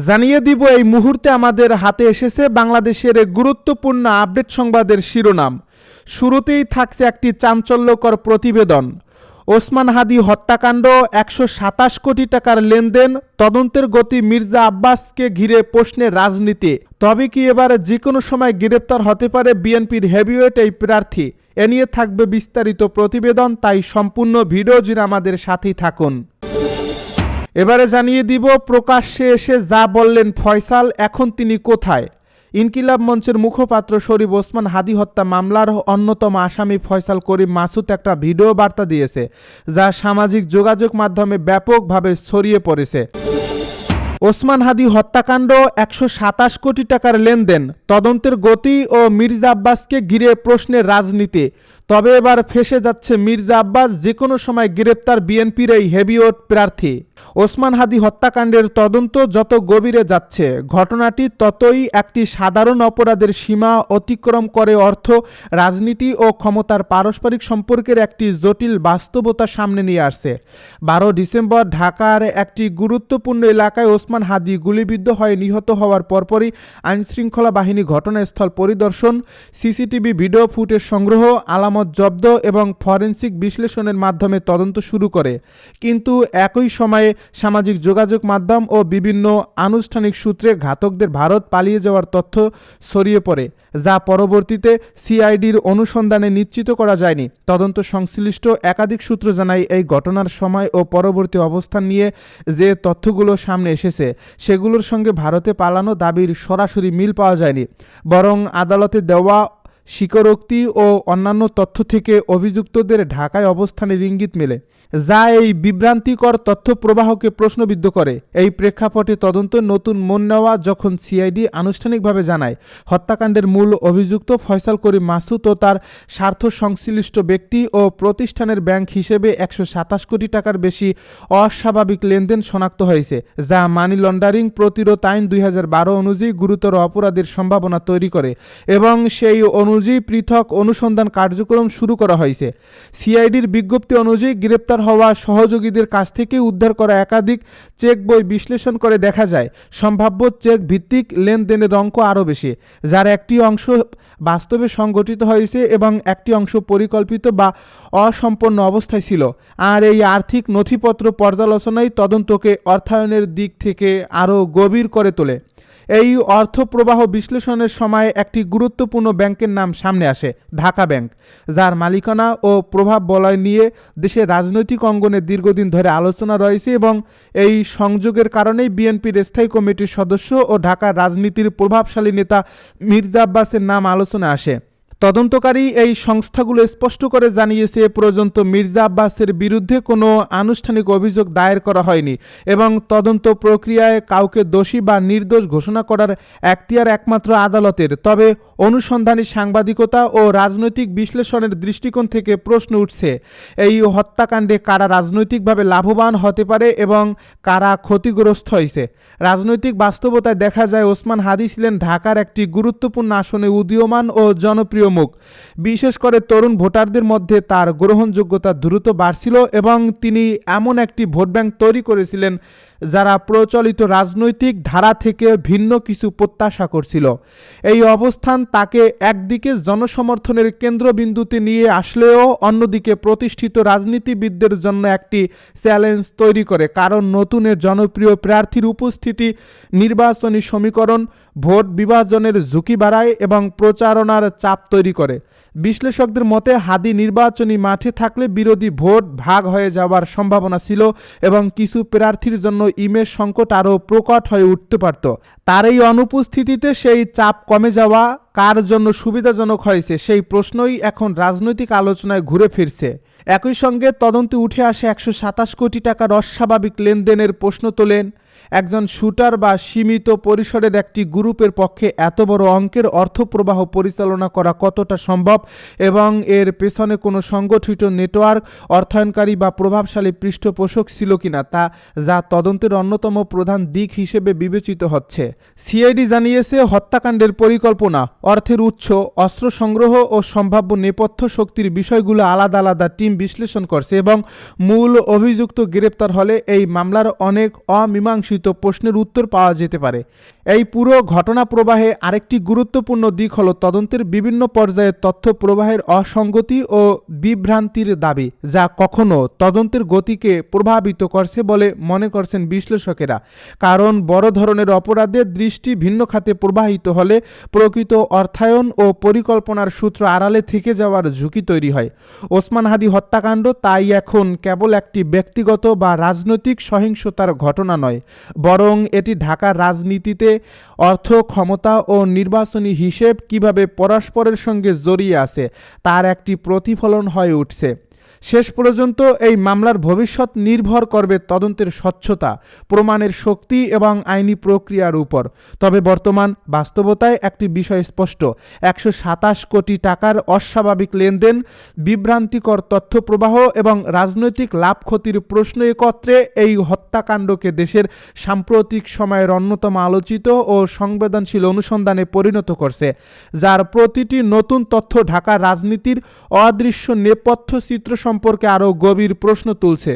জানিয়ে দিব এই মুহূর্তে আমাদের হাতে এসেছে বাংলাদেশের গুরুত্বপূর্ণ আপডেট সংবাদের শিরোনাম। শুরুতেই থাকছে একটি চাঞ্চল্যকর প্রতিবেদন। ওসমান হাদি হত্যাকাণ্ড, 127 কোটি টাকার লেনদেন, তদন্তের গতি, মির্জা আব্বাসকে ঘিরে প্রশ্নের রাজনীতি। তবে কি এবার যে কোনো সময় গ্রেপ্তার হতে পারে বিএনপির হেভিওয়েট এই প্রার্থী? এ নিয়ে থাকবে বিস্তারিত প্রতিবেদন, তাই সম্পূর্ণ ভিডিও জুড়ে আমাদের সাথেই থাকুন। এবারে জানিয়ে দিব প্রকাশ্যে এসে যা বললেন ফয়সাল, এখন তিনি কোথায়। ইনকিলাব মঞ্চের মুখপাত্র শরীফ ওসমান হাদি হত্যা মামলার অন্যতম আসামি ফয়সাল করিম মাসুদ একটা ভিডিও বার্তা দিয়েছে, যা সামাজিক যোগাযোগ মাধ্যমে ব্যাপকভাবে ছড়িয়ে পড়েছে। ওসমান হাদি হত্যাকাণ্ড, 127 কোটি টাকার লেনদেন, তদন্তের গতি ও মির্জা আব্বাসকে ঘিরে প্রশ্নের রাজনীতি। তবে এবার ফেঁসে যাচ্ছে মির্জা আব্বাস, যে কোনো সময় গ্রেপ্তার বিএনপির এই হেভিওয়েট প্রার্থী। ওসমান হাদি হত্যাকাণ্ডের তদন্ত যত গভীরে যাচ্ছে, ঘটনাটি ততই একটি সাধারণ অপরাধের সীমা অতিক্রম করে অর্থ, রাজনীতি ও ক্ষমতার পারস্পরিক সম্পর্কের একটি জটিল বাস্তবতা সামনে নিয়ে আসছে। 12 ডিসেম্বর ঢাকার একটি গুরুত্বপূর্ণ এলাকায় ওসমান হাদি গুলিবিদ্ধ হয়ে নিহত হওয়ার পরপরই আইনশৃঙ্খলা বাহিনী ঘটনাস্থল পরিদর্শন, সিসিটিভি ভিডিও ফুটেজ সংগ্রহ, আলামত জব্দ এবং ফরেনসিক বিশ্লেষণের মাধ্যমে তদন্ত শুরু করে। কিন্তু একই সময়ে সামাজিক যোগাযোগ মাধ্যম ও বিভিন্ন আনুষ্ঠানিক সূত্রে ঘাতকদের ভারত পালিয়ে যাওয়ার তথ্য ছড়িয়ে পড়ে, যা পরবর্তীতে সিআইডির অনুসন্ধানে নিশ্চিত করা যায়নি। তদন্ত সংশ্লিষ্ট একাধিক সূত্র জানায়, এই ঘটনার সময় ও পরবর্তী অবস্থান নিয়ে যে তথ্যগুলো সামনে এসেছে, সেগুলোর সঙ্গে ভারতে পালানো দাবির সরাসরি মিল পাওয়া যায়নি, বরং আদালতে দেওয়া স্বীকারোক্তি ও অন্যান্য তথ্য থেকে অভিযুক্তদের ঢাকায় অবস্থানের ইঙ্গিত মেলে, যা এই বিভ্রান্তিকর তথ্য প্রবাহকে প্রশ্নবিদ্ধ করে। এই প্রেক্ষাপটে তদন্ত নতুন মন নেওয়া যখন সিআইডি আনুষ্ঠানিকভাবে জানায়, হত্যাকাণ্ডের মূল অভিযুক্ত ফয়সাল করিম মাসুদ ও তার স্বার্থ সংশ্লিষ্ট ব্যক্তি ও প্রতিষ্ঠানের ব্যাংক হিসেবে 127 কোটি টাকার বেশি অস্বাভাবিক লেনদেন শনাক্ত হয়েছে, যা মানি লন্ডারিং প্রতিরোধ আইন 2012 অনুযায়ী গুরুতর অপরাধের সম্ভাবনা তৈরি করে এবং সেই অনুযায়ী পৃথক অনুসন্ধান কার্যক্রম শুরু করা হয়েছে। সিআইডির বিজ্ঞপ্তি অনুযায়ী গ্রেপ্তার হওয়া সহযোগীদের কাছ থেকে উদ্ধার করা একাধিক চেক বই বিশ্লেষণ করে দেখা যায়, সম্ভাব্য চেক ভিত্তিক লেনদেনের অঙ্ক আরও বেশি, যার একটি অংশ বাস্তবে সংগঠিত হয়েছে এবং একটি অংশ পরিকল্পিত বা অসম্পন্ন অবস্থায় ছিল। আর এই আর্থিক নথিপত্র পর্যালোচনায় তদন্তকে অর্থায়নের দিক থেকে আরও গভীর করে তোলে। এই অর্থ প্রবাহ বিশ্লেষণের সময় একটি গুরুত্বপূর্ণ ব্যাংকের নাম সামনে আসে, ঢাকা ব্যাংক, যার মালিকানা ও প্রভাব বলয় নিয়ে দেশের রাজনৈতিক অঙ্গনে দীর্ঘদিন ধরে আলোচনা রয়েছে এবং এই সংযোগের কারণেই বিএনপির স্থায়ী কমিটির সদস্য ও ঢাকার রাজনীতির প্রভাবশালী নেতা মির্জা আব্বাসের নাম আলোচনা আসে। তদন্তকারী এই সংস্থাগুলো স্পষ্ট করে জানিয়েছে, এ পর্যন্ত মির্জা আব্বাসের বিরুদ্ধে কোনো আনুষ্ঠানিক অভিযোগ দায়ের করা হয়নি এবং তদন্ত প্রক্রিয়ায় কাউকে দোষী বা নির্দোষ ঘোষণা করার এখতিয়ার একমাত্র আদালতের। তবে অনুসন্ধানী সাংবাদিকতা ও রাজনৈতিক বিশ্লেষণের দৃষ্টিকোণ থেকে প্রশ্ন উঠছে, এই হত্যাকাণ্ডে কারা রাজনৈতিকভাবে লাভবান হতে পারে এবং কারা ক্ষতিগ্রস্ত হয়েছে। রাজনৈতিক বাস্তবতায় দেখা যায়, ওসমান হাদি ছিলেন ঢাকার একটি গুরুত্বপূর্ণ আসনে উদীয়মান ও জনপ্রিয় মুখ। বিশেষ করে তরুণ ভোটারদের মধ্যে তার গ্রহণযোগ্যতা দ্রুত বাড়ছিল এবং তিনি এমন একটি ভোট ব্যাংক তৈরি করেছিলেন যারা প্রচলিত রাজনৈতিক ধারা থেকে ভিন্ন কিছু প্রত্যাশা করছিল। এই অবস্থান তাকে একদিকে জনসমর্থনের কেন্দ্রবিন্দুতে নিয়ে আসলেও অন্যদিকে প্রতিষ্ঠিত রাজনীতিবিদদের জন্য একটি চ্যালেঞ্জ তৈরি করে, কারণ নতুন জনপ্রিয় প্রার্থীর উপস্থিতি নির্বাচনী সমীকরণ, ভোট বিভাজনের ঝুঁকি বাড়ায় এবং প্রচারণার চাপ তৈরি করে। বিশ্লেষকদের মতে, হাদি নির্বাচনী মাঠে থাকলে বিরোধী ভোট ভাগ হয়ে যাওয়ার সম্ভাবনা ছিল এবং কিছু প্রার্থীর জন্য ইমেজ সংকট আরও প্রকট হয়ে উঠতে পারত। তার এই অনুপস্থিতিতে সেই চাপ কমে যাওয়া কার জন্য সুবিধাজনক হয়েছে, সেই প্রশ্নই এখন রাজনৈতিক আলোচনায় ঘুরে ফিরছে। একই সঙ্গে তদন্তে উঠে আসে 127 কোটি টাকার অস্বাভাবিক লেনদেনের প্রশ্ন তোলেন। একজন শুটার বা সীমিত পরিসরের একটি গ্রুপের পক্ষে এত বড় অঙ্কের অর্থপ্রবাহ পরিচালনা করা কতটা সম্ভব এবং এর পেছনে কোনো সংগঠিত নেটওয়ার্ক, অর্থায়নকারী বা প্রভাবশালী পৃষ্ঠপোষক ছিল কিনা, তা যা তদন্তের অন্যতম প্রধান দিক হিসেবে বিবেচিত হচ্ছে। সিআইডি জানিয়েছে, হত্যাকাণ্ডের পরিকল্পনা, অর্থের উৎস, অস্ত্র সংগ্রহ ও সম্ভাব্য নেপথ্য শক্তির বিষয়গুলো আলাদা আলাদা টিম বিশ্লেষণ করছে এবং মূল অভিযুক্ত গ্রেপ্তার হলে এই মামলার অনেক অমীমাংসিত প্রশ্নিত প্রশ্নের উত্তর পাওয়া যেতে পারে। এই পুরো ঘটনা প্রবাহে আরেকটি গুরুত্বপূর্ণ দিক হলো তদন্তের বিভিন্ন পর্যায়ে তথ্য প্রবাহের অসঙ্গতি ও বিভ্রান্তির দাবি, যা কখনো তদন্তের গতিকে প্রভাবিত করছে বলে মনে করছেন বিশ্লেষকেরা। কারণ বড় ধরনের অপরাধের দৃষ্টি ভিন্ন খাতে প্রবাহিত হলে প্রকৃত অর্থায়ন ও পরিকল্পনার সূত্র আড়ালে থেকে যাওয়ার ঝুঁকি তৈরি হয়। ওসমান হাদি হত্যাকাণ্ড তাই এখন কেবল একটি ব্যক্তিগত বা রাজনৈতিক সহিংসতার ঘটনা নয়, বরং এটি ঢাকার রাজনীতিতে অর্থ, ক্ষমতা ও নির্বাচনী হিসেব কিভাবে পরস্পরের সঙ্গে জড়িয়ে আছে তার একটি প্রতিফলন হয়ে উঠছে। শেষ পর্যন্ত এই মামলার ভবিষ্যৎ নির্ভর করবে তদন্তের স্বচ্ছতা, প্রমাণের শক্তি এবং আইনি প্রক্রিয়ার উপর। তবে বর্তমান বাস্তবতায় একটি বিষয় স্পষ্ট: 127 কোটি টাকার অস্বাভাবিক লেনদেন, বিভ্রান্তিকর তথ্য প্রবাহ এবং রাজনৈতিক লাভ ক্ষতির প্রশ্ন একত্রে এই হত্যাকাণ্ডকে দেশের সাম্প্রতিক সময়ের অন্যতম আলোচিত ও সংবেদনশীল অনুসন্ধানে পরিণত করছে, যার প্রতিটি নতুন তথ্য ঢাকার রাজনীতির অদৃশ্য নেপথ্য চিত্র সম্পর্কে আরও গভীর প্রশ্ন তুলছে।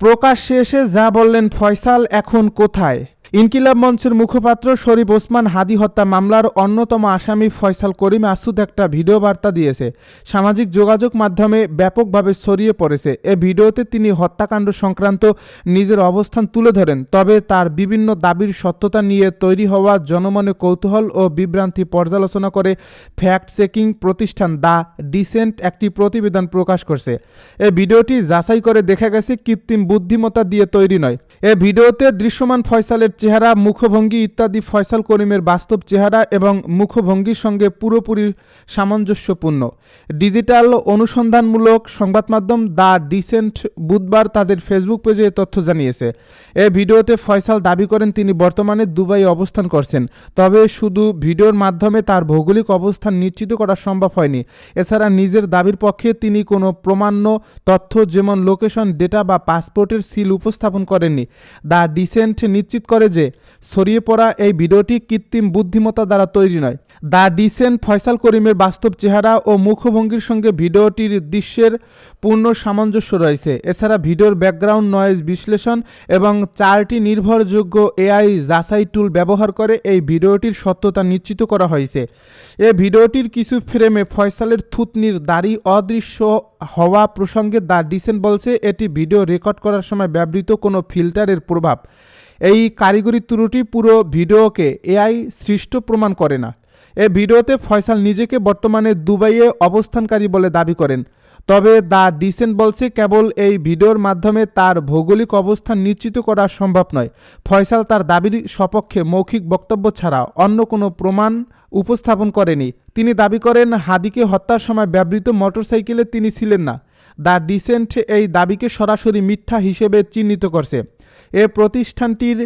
প্রকাশ্যে এসে যা বললেন ফয়সাল, এখন কোথায়? ইনকিলাব মঞ্চের মুখপাত্র শরীফ ওসমান হাদি হত্যা মামলার অন্যতম আসামি ফয়সাল করিম আসুদ একটা ভিডিও বার্তা দিয়েছে। সামাজিক যোগাযোগ মাধ্যমে ব্যাপকভাবে ছড়িয়ে পড়েছে। এ ভিডিওতে তিনি হত্যাকাণ্ড সংক্রান্ত নিজের অবস্থান তুলে ধরেন, তবে তার বিভিন্ন দাবির সত্যতা নিয়ে তৈরি হওয়া জনমনে কৌতূহল ও বিভ্রান্তি পর্যালোচনা করে ফ্যাক্ট চেকিং প্রতিষ্ঠান দ্য ডিসেন্ট একটি প্রতিবেদন প্রকাশ করছে। এ ভিডিওটি যাচাই করে দেখা গেছে কৃত্রিম বুদ্ধিমত্তা দিয়ে তৈরি নয়। এ ভিডিওতে দৃশ্যমান ফয়সালের চেহারা, মুখভঙ্গি ইত্যাদি ফয়সাল করিমের বাস্তব চেহারা এবং মুখভঙ্গির সঙ্গে পুরোপুরি সামঞ্জস্যপূর্ণ। ডিজিটাল অনুসন্ধানমূলক সংবাদ মাধ্যম দ্য ডিসেন্ট বুধবার তাদের ফেসবুক পেজে এ তথ্য জানিয়েছে। এ ভিডিওতে ফয়সাল দাবি করেন তিনি বর্তমানে দুবাই অবস্থান করছেন, তবে শুধু ভিডিওর মাধ্যমে তার ভৌগোলিক অবস্থান নিশ্চিত করা সম্ভব হয়নি। এছাড়া নিজের দাবির পক্ষে তিনি কোনো প্রমাণ্য তথ্য যেমন লোকেশন ডেটা বা পাসপোর্টের সিল উপস্থাপন করেননি। দ্য ডিসেন্ট নিশ্চিত করে যে ছড়িয়ে পড়া এই ভিডিওটি কৃত্রিম বুদ্ধিমত্তা দ্বারা তৈরি নয়। দ্য ডিসেন্ট ফয়সাল করিমের বাস্তব চেহারা ও মুখভঙ্গির সঙ্গে ভিডিওটির দৃশ্যের পূর্ণ সামঞ্জস্য রয়েছে। এছাড়া ভিডিওর ব্যাকগ্রাউন্ড নয়েজ বিশ্লেষণ এবং 4টি নির্ভরযোগ্য এআই যাচাই টুল ব্যবহার করে এই ভিডিওটির সত্যতা নিশ্চিত করা হয়েছে। এ ভিডিওটির কিছু ফ্রেমে ফয়সালের থুতনির দাড়ি অদৃশ্য হওয়া প্রসঙ্গে দ্য ডিসেন্ট বলছে এটি ভিডিও রেকর্ড করার সময় ব্যবহৃত কোনো ফিল্টারের প্রভাব। এই কারিগরি ত্রুটি পুরো ভিডিওকে এআই সৃষ্ট প্রমাণ করে না। এ ভিডিওতে ফয়সাল নিজেকে বর্তমানে দুবাইয়ে অবস্থানকারী বলে দাবি করেন, তবে দ্য ডিসেন্ট বলছে কেবল এই ভিডিওর মাধ্যমে তার ভৌগোলিক অবস্থান নিশ্চিত করা সম্ভব নয়। ফয়সাল তার দাবির সপক্ষে মৌখিক বক্তব্য ছাড়া অন্য কোনো প্রমাণ উপস্থাপন করেনি। তিনি দাবি করেন হাদিকে হত্যার সময় ব্যবহৃত মোটরসাইকেলে তিনি ছিলেন না। দ্য ডিসেন্ট এই দাবিকে সরাসরি মিথ্যা হিসেবে চিহ্নিত করছে। এ প্রতিষ্ঠানটির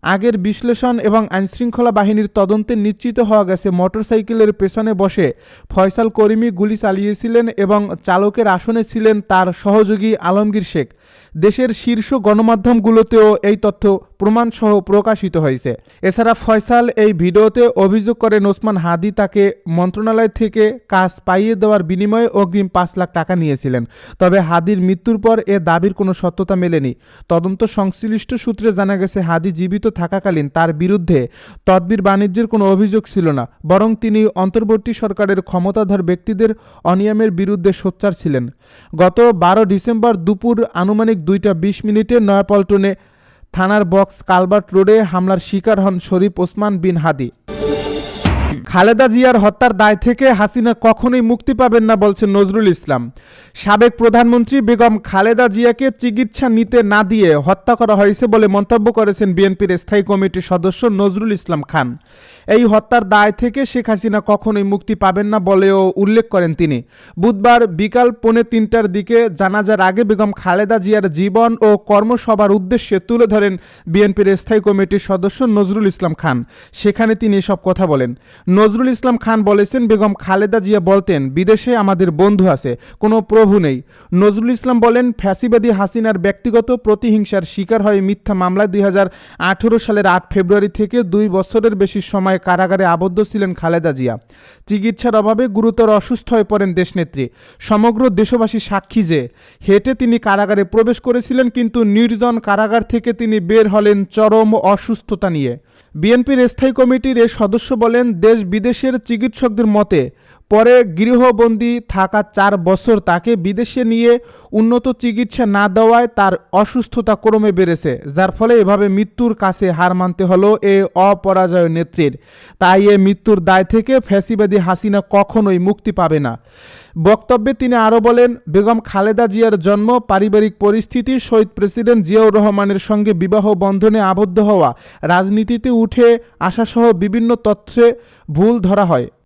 আগের বিশ্লেষণ এবং আইনশৃঙ্খলা বাহিনীর তদন্তে নিশ্চিত হওয়া গেছে মোটরসাইকেলের পেছনে বসে ফয়সাল করিমই গুলি চালিয়েছিলেন এবং চালকের আসনে ছিলেন তার সহযোগী আলমগীর শেখ। দেশের শীর্ষ গণমাধ্যমগুলোতেও এই তথ্য প্রমাণসহ প্রকাশিত হয়েছে। এছাড়া ফয়সাল এই ভিডিওতে অভিযোগ করেন ওসমান হাদি তাকে মন্ত্রণালয় থেকে কাজ পাইয়ে দেওয়ার বিনিময়ে অগ্রিম 5 লাখ টাকা নিয়েছিলেন। তবে হাদির মৃত্যুর পর এ দাবির কোনো সত্যতা মেলেনি। তদন্ত সংশ্লিষ্ট সূত্রে জানা গেছে হাদি জীবিত থাকাকালীন তার বিরুদ্ধে তদবির বাণিজ্যের কোনো অভিযোগ ছিল না, বরং তিনি অন্তর্বর্তী সরকারের ক্ষমতাধর ব্যক্তিদের অনিয়মের বিরুদ্ধে সোচ্চার ছিলেন। গত 12 ডিসেম্বর দুপুর আনুমানিক 2:20 নয়াপল্টনে থানার বক্স কালভার্ট রোডে হামলার শিকার হন শরীফ ওসমান বিন হাদি। খালেদা জিয়ার হত্যার দায় থেকে হাসিনা কখনোই মুক্তি পাবেন না বলছেন নজরুল ইসলাম। সাবেক প্রধানমন্ত্রী বেগম খালেদা জিয়াকে চিকিৎসা নিতে না দিয়ে হত্যা করা হয়েছে বলে মন্তব্য করেছেন বিএনপির স্থায়ী কমিটির সদস্য নজরুল ইসলাম খান। এই হত্যার দায় থেকে শেখ হাসিনা কখনোই মুক্তি পাবেন না বলেও উল্লেখ করেন তিনি। বুধবার বিকাল 2:45টার দিকে জানাজার আগে বেগম খালেদা জিয়ার জীবন ও কর্মসভার উদ্দেশ্যে তুলে ধরেন বিএনপির স্থায়ী কমিটির সদস্য নজরুল ইসলাম খান। সেখানে তিনি এসব কথা বলেন। নজরুল ইসলাম খান বলেছেন, বেগম খালেদা জিয়া বলতেন, বিদেশে আমাদের বন্ধু আছে, কোনো প্রভু নেই। নজরুল ইসলাম বলেন, ফ্যাসিবাদী হাসিনার ব্যক্তিগত প্রতিহিংসার শিকার হয়ে মিথ্যা মামলায় 2018 সালের 8 ফেব্রুয়ারি থেকে 2 বছরের বেশি সময় কারাগারে আবদ্ধ ছিলেন খালেদা জিয়া। চিকিৎসার অভাবে গুরুতর অসুস্থ হয়ে পড়েন দেশনেত্রী। সমগ্র দেশবাসী সাক্ষী যে হেঁটে তিনি কারাগারে প্রবেশ করেছিলেন, কিন্তু নির্জন কারাগার থেকে তিনি বের হলেন চরম অসুস্থতা নিয়ে। বিএনপির স্থায়ী কমিটির এ সদস্য বলেন, দেশ বিদেশের চিকিৎসকদের মতে পরে গৃহবন্দী থাকা 4 বছর তাকে বিদেশে নিয়ে উন্নত চিকিৎসা না দেওয়ায় তার অসুস্থতা ক্রমে বেড়েছে, যার ফলে এভাবে মৃত্যুর কাছে হার মানতে হলো এ অপরাজয় নেত্রীর। তাই এ মৃত্যুর দায় থেকে ফ্যাসিবাদী হাসিনা কখনোই মুক্তি পাবে না। বক্তব্যে তিনি আরও বলেন, বেগম খালেদা জিয়ার জন্ম, পারিবারিক পরিস্থিতি, শহীদ প্রেসিডেন্ট জিয়াউর রহমানের সঙ্গে বিবাহ বন্ধনে আবদ্ধ হওয়া, রাজনীতিতে উঠে আসাসহ বিভিন্ন তথ্যে ভুল ধরা হয়।